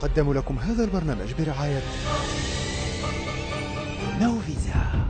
يقدم لكم هذا البرنامج برعاية نوفيزا.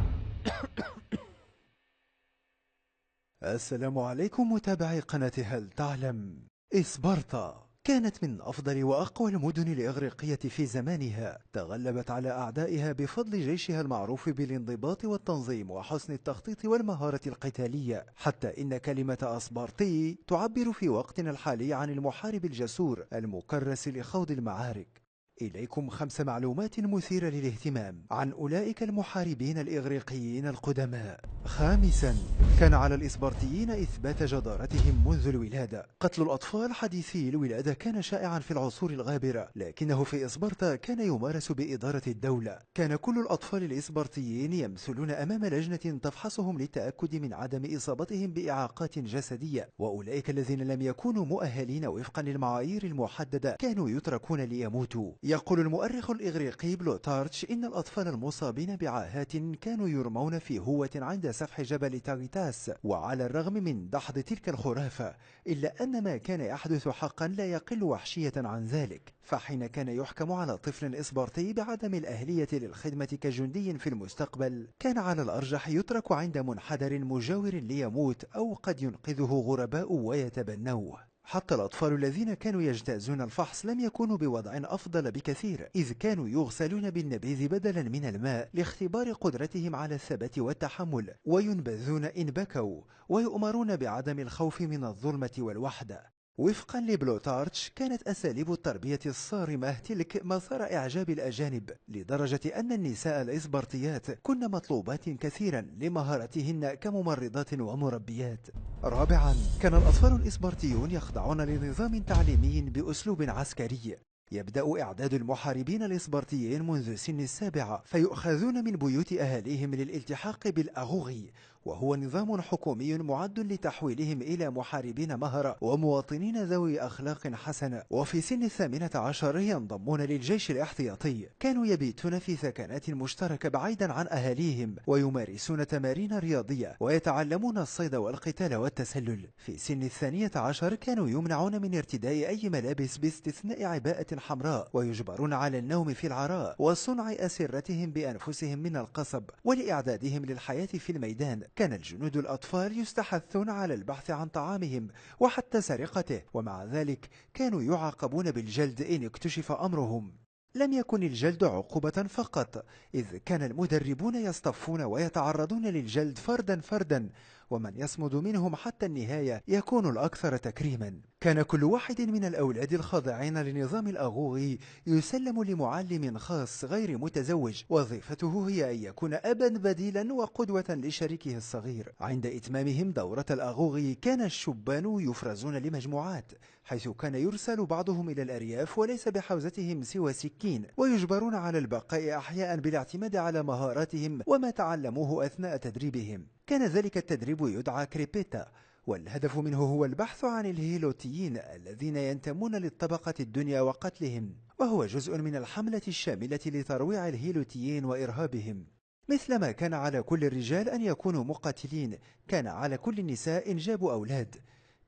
السلام عليكم متابعي قناة هل تعلم. إسبرطا كانت من أفضل وأقوى المدن الإغريقية في زمانها، تغلبت على أعدائها بفضل جيشها المعروف بالانضباط والتنظيم وحسن التخطيط والمهارة القتالية، حتى إن كلمة أسبارتي تعبر في وقتنا الحالي عن المحارب الجسور المكرس لخوض المعارك. إليكم 5 معلومات مثيرة للاهتمام عن أولئك المحاربين الإغريقيين القدماء. خامسا، كان على الإسبرطيين إثبات جدارتهم منذ الولادة. قتل الأطفال حديثي الولادة كان شائعا في العصور الغابرة، لكنه في إسبرطا كان يمارس بإدارة الدولة. كان كل الأطفال الإسبرطيين يمثلون أمام لجنة تفحصهم للتأكد من عدم إصابتهم بإعاقات جسدية، وأولئك الذين لم يكونوا مؤهلين وفقا للمعايير المحددة كانوا يتركون ليموتوا. يقول المؤرخ الإغريقي بلوتارتش إن الأطفال المصابين بعاهات كانوا يرمون في هوة عند سفح جبل تاغيتاس، وعلى الرغم من دحض تلك الخرافة إلا أن ما كان يحدث حقا لا يقل وحشية عن ذلك. فحين كان يحكم على طفل إسبرطي بعدم الأهلية للخدمة كجندي في المستقبل، كان على الأرجح يترك عند منحدر مجاور ليموت، أو قد ينقذه غرباء ويتبنوه. حتى الأطفال الذين كانوا يجتازون الفحص لم يكونوا بوضع أفضل بكثير، إذ كانوا يغسلون بالنبيذ بدلا من الماء لاختبار قدرتهم على الثبات والتحمل، وينبذون إن بكوا، ويؤمرون بعدم الخوف من الظلمة والوحدة. وفقا لبلوتارتش كانت أساليب التربية الصارمة تلك مثار إعجاب الأجانب، لدرجة أن النساء الإسبرطيات كن مطلوبات كثيرا لمهارتهن كممرضات ومربيات. رابعا، كان الأطفال الإسبرطيون يخضعون لنظام تعليمي بأسلوب عسكري. يبدأ إعداد المحاربين الإسبرطيين منذ سن 7، فيؤخذون من بيوت أهاليهم للالتحاق بالأغوغي، وهو نظام حكومي معد لتحويلهم إلى محاربين مهرة ومواطنين ذوي أخلاق حسنة. وفي سن 18 ينضمون للجيش الاحتياطي. كانوا يبيتون في ثكنات مشتركة بعيدا عن أهاليهم، ويمارسون تمارين رياضية، ويتعلمون الصيد والقتال والتسلل. في سن 12 كانوا يمنعون من ارتداء أي ملابس باستثناء عباءة حمراء، ويجبرون على النوم في العراء وصنع أسرتهم بأنفسهم من القصب، ولإعدادهم للحياة في الميدان. كان الجنود الأطفال يستحثون على البحث عن طعامهم وحتى سرقته، ومع ذلك كانوا يعاقبون بالجلد إن اكتشف أمرهم. لم يكن الجلد عقوبة فقط، إذ كان المدربون يصطفون ويتعرضون للجلد فردا فردا، ومن يصمد منهم حتى النهاية يكون الأكثر تكريما. كان كل واحد من الأولاد الخاضعين لنظام الأغوغي يسلم لمعلم خاص غير متزوج، وظيفته هي أن يكون أبا بديلا وقدوة لشريكه الصغير. عند إتمامهم دورة الأغوغي كان الشبان يفرزون لمجموعات، حيث كان يرسل بعضهم إلى الأرياف وليس بحوزتهم سوى سكين، ويجبرون على البقاء أحياء بالاعتماد على مهاراتهم وما تعلموه أثناء تدريبهم. كان ذلك التدريب يدعى كريبيتا، والهدف منه هو البحث عن الهيلوتيين الذين ينتمون للطبقة الدنيا وقتلهم، وهو جزء من الحملة الشاملة لترويع الهيلوتيين وإرهابهم. مثلما كان على كل الرجال أن يكونوا مقاتلين، كان على كل النساء إنجاب أولاد.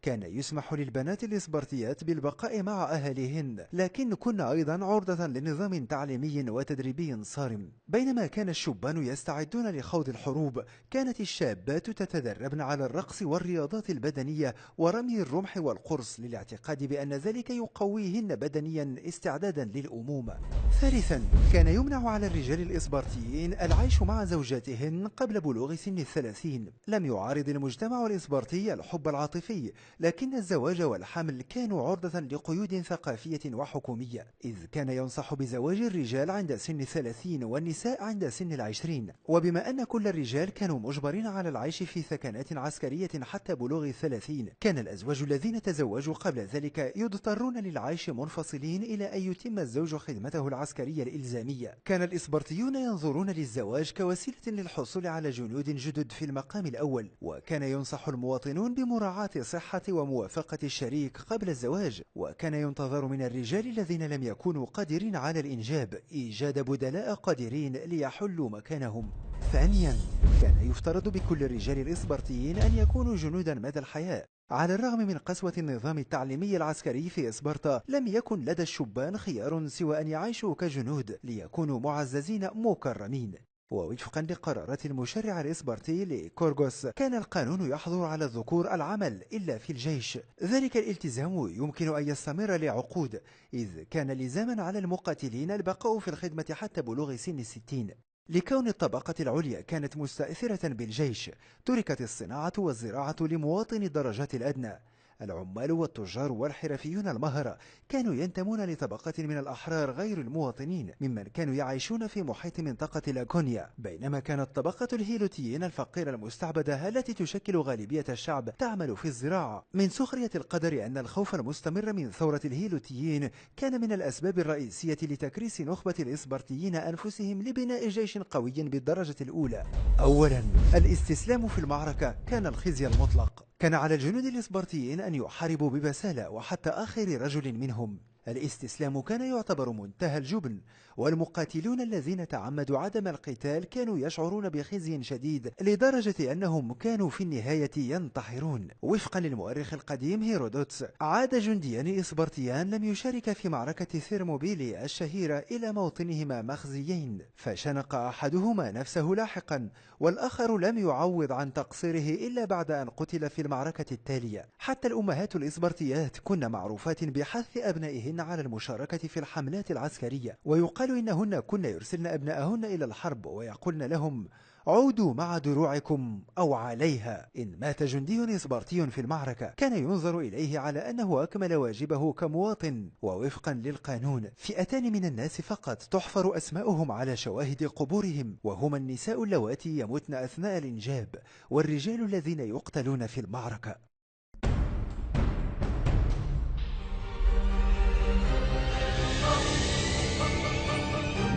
كان يسمح للبنات الإسبرطيات بالبقاء مع أهاليهن، لكن كن أيضا عرضة لنظام تعليمي وتدريبي صارم. بينما كان الشبان يستعدون لخوض الحروب، كانت الشابات تتدربن على الرقص والرياضات البدنية ورمي الرمح والقرص، للاعتقاد بأن ذلك يقويهن بدنيا استعدادا للأمومة. ثالثا، كان يمنع على الرجال الإسبرطيين العيش مع زوجاتهن قبل بلوغ سن 30. لم يعارض المجتمع الإسبرطي الحب العاطفي، لكن الزواج والحمل كانوا عرضة لقيود ثقافية وحكومية، إذ كان ينصح بزواج الرجال عند سن 30 والنساء عند سن 20. وبما أن كل الرجال كانوا مجبرين على العيش في ثكنات عسكرية حتى بلوغ 30، كان الأزواج الذين تزوجوا قبل ذلك يضطرون للعيش منفصلين إلى أن يتم الزوج خدمته العسكرية الإلزامية. كان الإسبرطيون ينظرون للزواج كوسيلة للحصول على جنود جدد في المقام الأول، وكان ينصح المواطنون بمراعاة صحة وموافقة الشريك قبل الزواج. وكان ينتظر من الرجال الذين لم يكونوا قادرين على الإنجاب إيجاد بدلاء قادرين ليحلوا مكانهم. ثانيا، كان يفترض بكل الرجال الإسبرطيين أن يكونوا جنودا مدى الحياة. على الرغم من قسوة النظام التعليمي العسكري في إسبرطة، لم يكن لدى الشبان خيار سوى أن يعيشوا كجنود ليكونوا معززين مكرمين. ووفقا لقرارات المشرع الإسبرطي لكورغوس، كان القانون يحظر على الذكور العمل إلا في الجيش. ذلك الالتزام يمكن أن يستمر لعقود، إذ كان لزاما على المقاتلين البقاء في الخدمة حتى بلوغ سن 60. لكون الطبقة العليا كانت مستأثرة بالجيش، تركت الصناعة والزراعة لمواطن الدرجات الأدنى. العمال والتجار والحرفيون المهرة كانوا ينتمون لطبقة من الأحرار غير المواطنين ممن كانوا يعيشون في محيط منطقة لاكونيا، بينما كانت طبقة الهيلوتيين الفقيرة المستعبدة التي تشكل غالبية الشعب تعمل في الزراعة. من سخرية القدر أن الخوف المستمر من ثورة الهيلوتيين كان من الأسباب الرئيسية لتكريس نخبة الإسبرطيين أنفسهم لبناء جيش قوي بالدرجة الأولى. أولا، الاستسلام في المعركة كان الخزي المطلق. كان على الجنود الإسبرطيين أن يحاربوا ببسالة وحتى آخر رجل منهم. الاستسلام كان يعتبر منتهى الجبن، والمقاتلون الذين تعمدوا عدم القتال كانوا يشعرون بخزي شديد لدرجة أنهم كانوا في النهاية ينتحرون. وفقا للمؤرخ القديم هيرودوتس، عاد جنديان إسبرطيان لم يشارك في معركة ثيرموبيلي الشهيرة إلى موطنهما مخزيين، فشنق أحدهما نفسه لاحقا، والآخر لم يعوض عن تقصيره إلا بعد أن قتل في المعركة التالية. حتى الأمهات الإسبرطيات كن معروفات بحث أبنائهن على المشاركة في الحملات العسكرية، ويقال إنهن كن يرسلن أبنائهن إلى الحرب ويقولن لهم: عودوا مع دروعكم أو عليها. إن مات جندي إسبرطي في المعركة كان ينظر إليه على أنه أكمل واجبه كمواطن، ووفقا للقانون فئتان من الناس فقط تحفر أسماؤهم على شواهد قبورهم، وهما النساء اللواتي يموتن أثناء الإنجاب، والرجال الذين يقتلون في المعركة.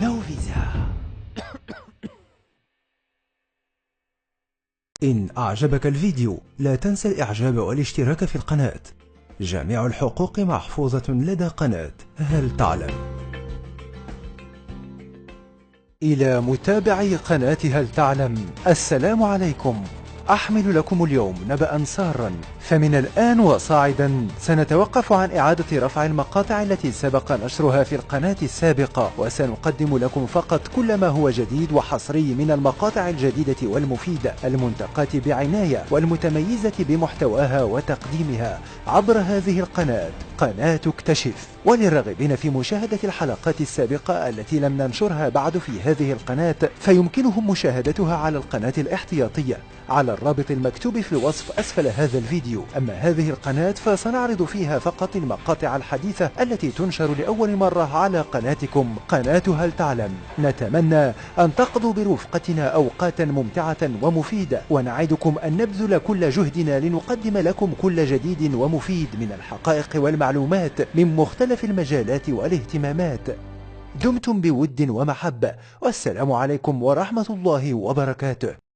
نوفيزا. إن أعجبك الفيديو لا تنسى الإعجاب والاشتراك في القناة. جميع الحقوق محفوظة لدى قناة هل تعلم. إلى متابعي قناة هل تعلم، السلام عليكم. أحمل لكم اليوم نبأ سارا، فمن الآن وصاعدا سنتوقف عن إعادة رفع المقاطع التي سبق نشرها في القناة السابقة، وسنقدم لكم فقط كل ما هو جديد وحصري من المقاطع الجديدة والمفيدة المنتقاة بعناية والمتميزة بمحتواها وتقديمها عبر هذه القناة، قناة اكتشف. وللراغبين في مشاهدة الحلقات السابقة التي لم ننشرها بعد في هذه القناة، فيمكنهم مشاهدتها على القناة الاحتياطية على الرابط المكتوب في الوصف أسفل هذا الفيديو. أما هذه القناة فسنعرض فيها فقط المقاطع الحديثة التي تنشر لأول مرة على قناتكم قناة هل تعلم. نتمنى أن تقضوا برفقتنا أوقاتا ممتعة ومفيدة، ونعدكم أن نبذل كل جهدنا لنقدم لكم كل جديد ومفيد من الحقائق والمعلومات من مختلف المجالات والاهتمامات. دمتم بود ومحبة، والسلام عليكم ورحمة الله وبركاته.